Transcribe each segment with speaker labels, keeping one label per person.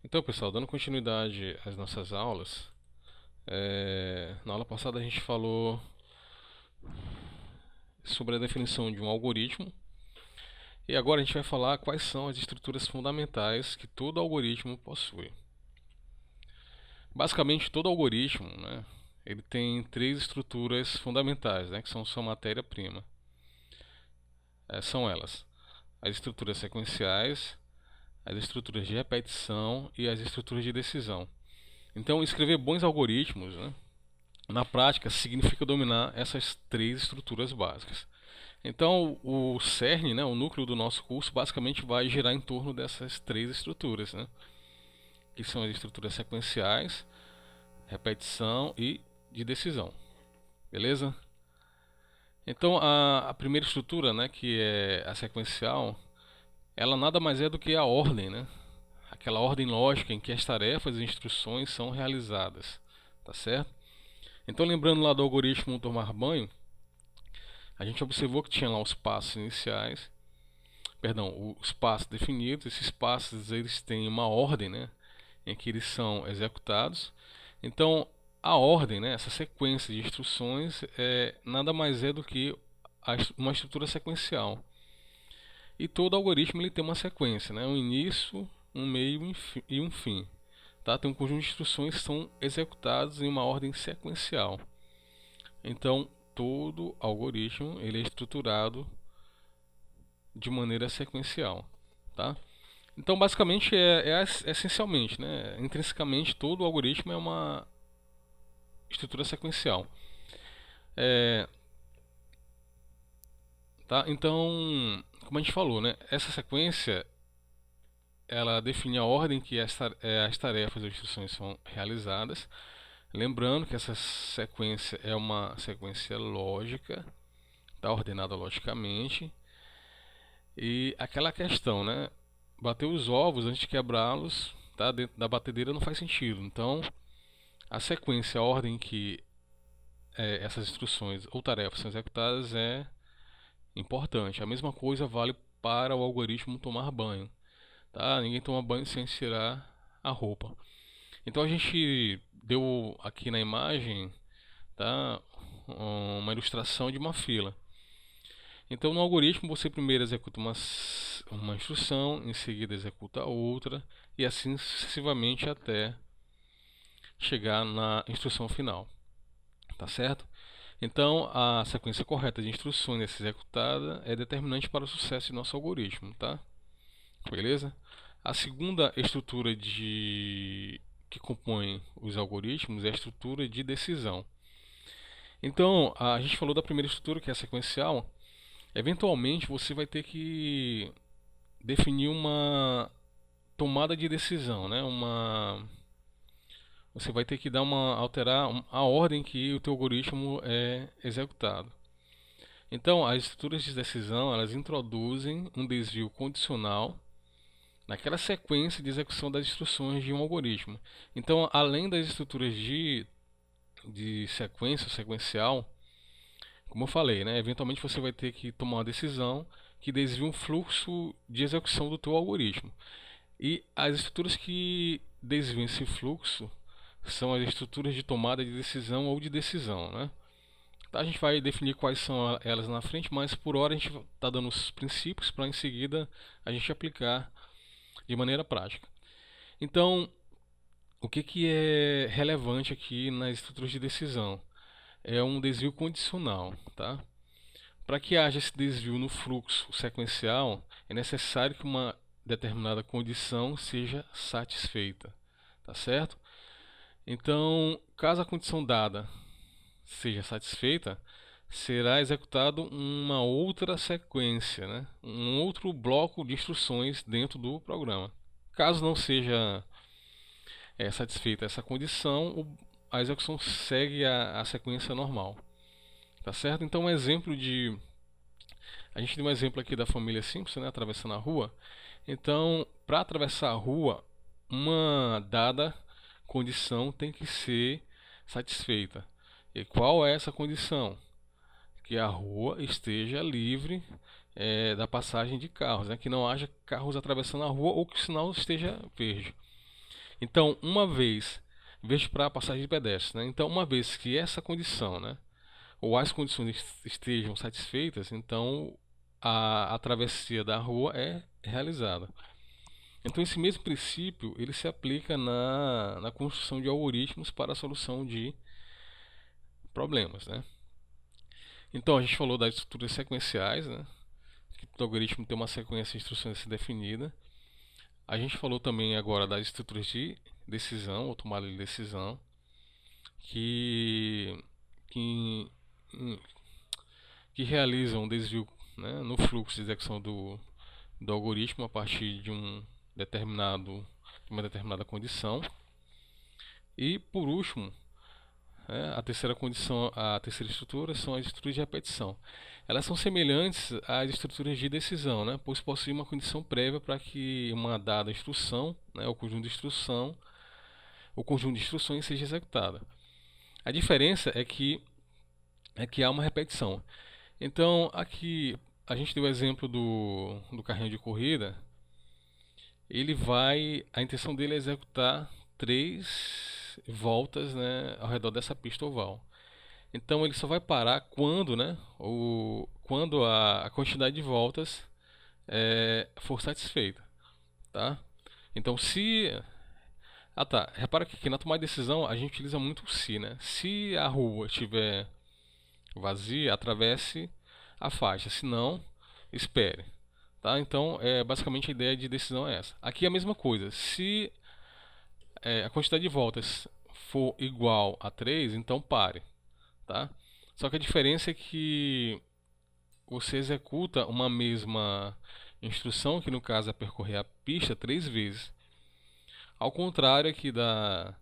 Speaker 1: Então, pessoal, dando continuidade às nossas aulas, na aula passada a gente falou sobre a definição de um algoritmo e agora a gente vai falar quais são as estruturas fundamentais que todo algoritmo possui. Basicamente, todo algoritmo, né, ele tem três estruturas fundamentais, né, que são sua matéria-prima. São elas: as estruturas sequenciais, as estruturas de repetição e as estruturas de decisão. Então, escrever bons algoritmos, né, na prática, significa dominar essas três estruturas básicas. Então, o cerne, né, o núcleo do nosso curso, basicamente vai girar em torno dessas três estruturas, né, que são as estruturas sequenciais, repetição e de decisão. Beleza? Então, a primeira estrutura, né, que é a sequencial, ela nada mais é do que a ordem, né? Aquela ordem lógica em que as tarefas e instruções são realizadas, tá certo? Então, lembrando lá do algoritmo tomar banho, a gente observou que tinha lá os passos iniciais, perdão, os passos definidos. Esses passos eles têm uma ordem, né, em que eles são executados. Então, a ordem, né, essa sequência de instruções nada mais é do que uma estrutura sequencial. E todo algoritmo ele tem uma sequência, né, um início, um meio e um fim. Tá? Tem um conjunto de instruções que são executadas em uma ordem sequencial. Então, todo algoritmo ele é estruturado de maneira sequencial, tá? Então, basicamente, essencialmente, né? Intrinsecamente, todo algoritmo é uma estrutura sequencial. É, tá? Então, como a gente falou, né? Essa sequência ela define a ordem que as tarefas ou instruções são realizadas. Lembrando que essa sequência é uma sequência lógica, está ordenada logicamente. E aquela questão, né? Bater os ovos antes de quebrá-los, tá? Dentro da batedeira não faz sentido. Então, a sequência, a ordem que essas instruções ou tarefas são executadas é importante. A mesma coisa vale para o algoritmo tomar banho, tá? Ninguém toma banho sem tirar a roupa. Então a gente deu aqui na imagem, tá? Uma ilustração de uma fila. Então, no algoritmo, você primeiro executa uma instrução, em seguida executa outra, e assim sucessivamente até chegar na instrução final. Tá certo? Então, a sequência correta de instruções a ser executada é determinante para o sucesso de nosso algoritmo. Tá? Beleza? A segunda estrutura que compõe os algoritmos é a estrutura de decisão. Então, a gente falou da primeira estrutura, que é a sequencial. Eventualmente, você vai ter que definir uma tomada de decisão, né? Você vai ter que alterar a ordem que o teu algoritmo é executado. Então, as estruturas de decisão elas introduzem um desvio condicional naquela sequência de execução das instruções de um algoritmo. Então, além das estruturas de sequência, sequencial, como eu falei, né, eventualmente você vai ter que tomar uma decisão que desvia um fluxo de execução do teu algoritmo. E as estruturas que desviam esse fluxo são as estruturas de tomada de decisão ou de decisão, né? A gente vai definir quais são elas na frente, mas por hora a gente está dando os princípios para em seguida a gente aplicar de maneira prática. Então, o que é relevante aqui nas estruturas de decisão? É um desvio condicional, tá? Para que haja esse desvio no fluxo sequencial, é necessário que uma determinada condição seja satisfeita, tá certo? Então, caso a condição dada seja satisfeita, será executado uma outra sequência, né? Um outro bloco de instruções dentro do programa. Caso não seja satisfeita essa condição, a execução segue a sequência normal, tá certo? Então, um exemplo de a gente tem um exemplo aqui da família Simpson, né, atravessando a rua. Então, para atravessar a rua, uma dada condição tem que ser satisfeita. E qual é essa condição? Que a rua esteja livre da passagem de carros, né? Que não haja carros atravessando a rua ou que o sinal esteja verde. Então, uma vez, vejo para passagem de pedestres, né? Então, uma vez que essa condição, né, ou as condições estejam satisfeitas, então a travessia da rua é realizada. Então, esse mesmo princípio ele se aplica na construção de algoritmos para a solução de problemas, né? Então, a gente falou das estruturas sequenciais, né? Que todo algoritmo tem uma sequência de instruções definida. A gente falou também agora das estruturas de decisão ou tomada de decisão, que, que, que realizam um desvio, né, no fluxo de execução do algoritmo a partir de de uma determinada condição. E por último, a terceira condição, a terceira estrutura são as estruturas de repetição. Elas são semelhantes às estruturas de decisão, né, pois possuem uma condição prévia para que uma dada instrução, né, o conjunto de instruções seja executada. A diferença é que há uma repetição. Então, aqui a gente deu o exemplo do carrinho de corrida. A intenção dele é executar 3 voltas, né, ao redor dessa pista oval. Então ele só vai parar quando, né, quando a quantidade de voltas for satisfeita, tá? Então se tá, repara que aqui na tomada de decisão a gente utiliza muito o se, né? Se a rua estiver vazia, atravesse a faixa, se não, espere, tá? Então, basicamente a ideia de decisão é essa. Aqui é a mesma coisa. Se a quantidade de voltas for igual a 3, então pare, tá? Só que a diferença é que você executa uma mesma instrução, que no caso é percorrer a pista 3 vezes. Ao contrário aqui da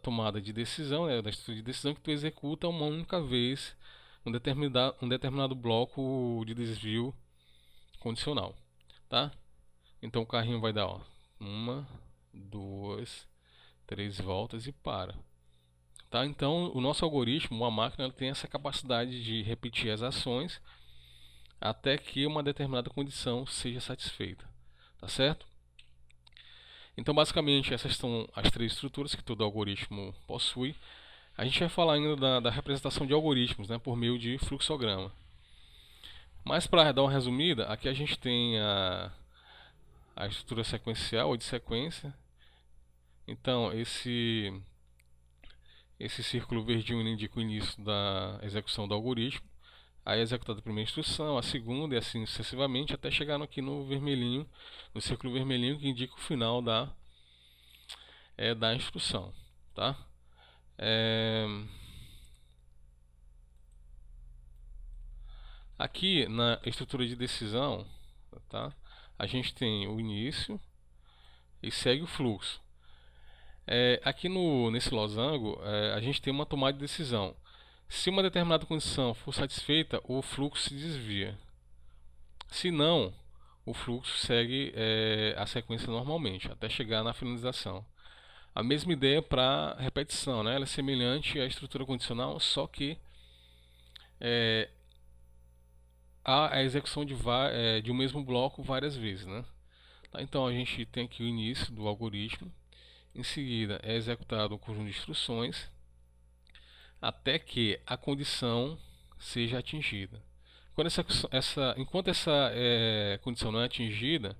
Speaker 1: tomada de decisão, né, da estrutura de decisão, que tu executa uma única vez um determinado bloco de desvio condicional, tá? Então o carrinho vai dar, ó, 1, 2, 3 voltas e para. Tá? Então, o nosso algoritmo, a máquina, ela tem essa capacidade de repetir as ações até que uma determinada condição seja satisfeita. Tá certo? Então, basicamente, essas são as 3 estruturas que todo algoritmo possui. A gente vai falar ainda da representação de algoritmos, né, por meio de fluxograma. Mas, para dar uma resumida, aqui a gente tem a estrutura sequencial ou de sequência. Então, esse círculo verdinho indica o início da execução do algoritmo. Aí é executada a primeira instrução, a segunda e assim sucessivamente, até chegar aqui no vermelhinho, no círculo vermelhinho que indica o final da instrução. Tá? Aqui na estrutura de decisão, tá? A gente tem o início e segue o fluxo. Aqui nesse losango, a gente tem uma tomada de decisão. Se uma determinada condição for satisfeita, o fluxo se desvia. Se não, o fluxo segue a sequência normalmente, até chegar na finalização. A mesma ideia para repetição, né? Ela é semelhante à estrutura condicional, só que há a execução de um mesmo bloco várias vezes, né? Tá? Então a gente tem aqui o início do algoritmo, em seguida é executado um conjunto de instruções até que a condição seja atingida. Enquanto essa condição não é atingida,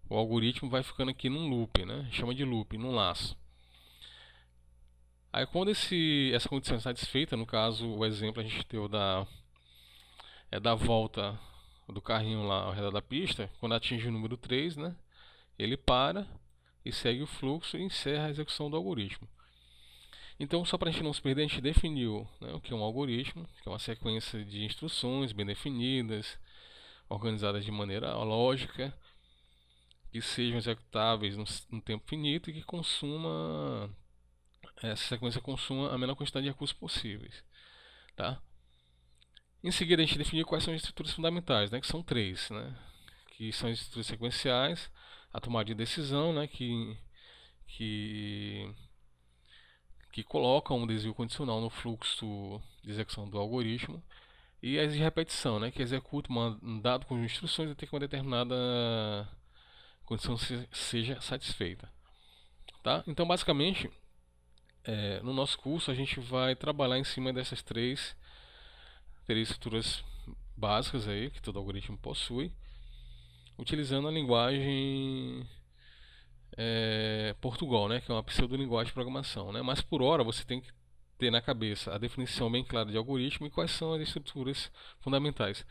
Speaker 1: o algoritmo vai ficando aqui num loop, né? Chama de loop, num laço. Aí quando essa condição é satisfeita, no caso o exemplo a gente deu da volta do carrinho lá ao redor da pista, quando atinge o número 3, né? Ele para e segue o fluxo e encerra a execução do algoritmo. Então, só para a gente não se perder, a gente definiu, né, o que é um algoritmo, que é uma sequência de instruções bem definidas, organizadas de maneira lógica, que sejam executáveis num tempo finito e que essa sequência consuma a menor quantidade de recursos possíveis. Tá? Em seguida, a gente definiu quais são as estruturas fundamentais, né, que são 3, né, que são as estruturas sequenciais, a tomada de decisão, né, que colocam um desvio condicional no fluxo de execução do algoritmo, e as de repetição, né, que executam um dado conjunto de instruções até que uma determinada condição seja satisfeita. tá? Então, basicamente, no nosso curso a gente vai trabalhar em cima dessas três estruturas básicas aí que todo algoritmo possui, utilizando a linguagem Portugal, né, que é uma pseudolinguagem de programação, né? Mas por hora você tem que ter na cabeça a definição bem clara de algoritmo e quais são as estruturas fundamentais.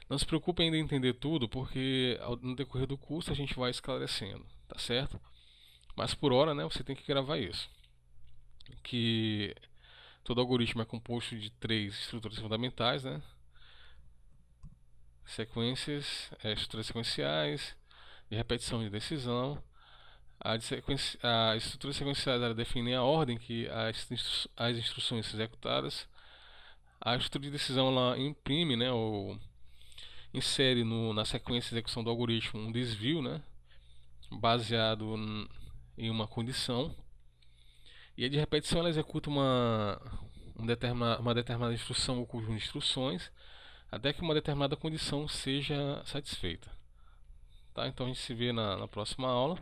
Speaker 1: Não se preocupe ainda em entender tudo, porque no decorrer do curso a gente vai esclarecendo, tá certo? Mas por hora, né, você tem que gravar isso, que todo algoritmo é composto de três estruturas fundamentais, né? Sequências, estruturas sequenciais, de repetição de decisão. A estrutura sequencial ela define a ordem que as instruções são executadas. A estrutura de decisão ela imprime, né, ou insere na sequência de execução do algoritmo um desvio, né, baseado em uma condição. E a de repetição ela executa uma determinada instrução ou conjunto de instruções até que uma determinada condição seja satisfeita. Tá? Então a gente se vê na próxima aula.